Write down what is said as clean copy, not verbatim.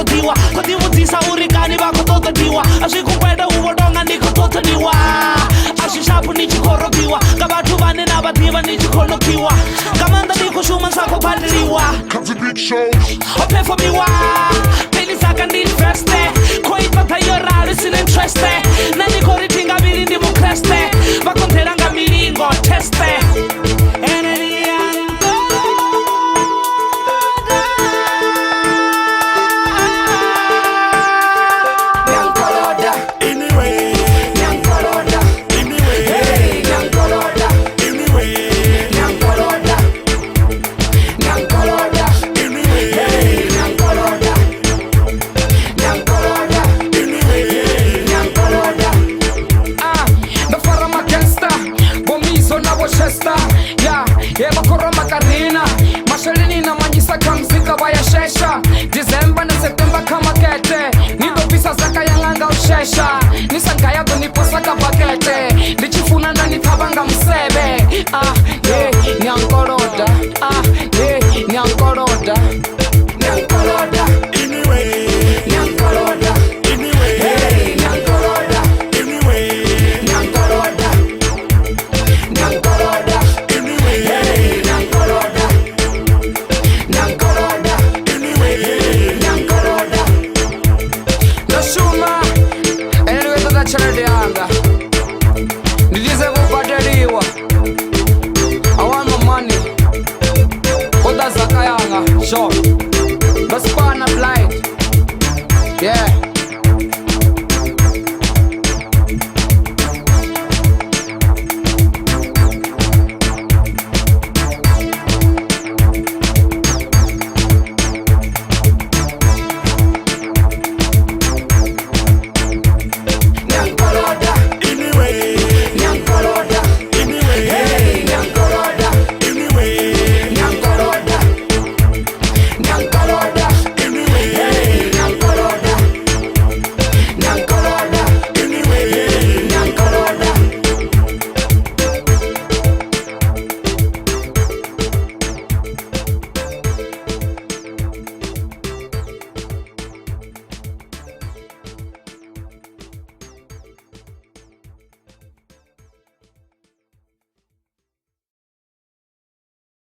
diwa Koti vutisa urikani vako toto diwa Aswi kukweda uvodonga niko toto diwa Aswi shapu ni chikorokiwa Kabatu vane na vadiva ni chikolokiwa Kamanda niko shuma sako padriwa Come to big shows Ope for me wa Peli saka ndi investe Koi pata yorari sile intereste Nani kori tinga vili ndi mukreste Vakonteranga milingo teste Eva koroma karina Mashalini na manyisa kamzika vaya shesha Disemba na Septemba kama kete Nido pisa zaka yanganga ushesha Nisanga yago niposaka bakete Lichifuna na nitabanga msebe Nyankoroda Nyankoroda Nyankoroda I want my money. What does Zakayanga? Sure. The span of light. Yeah.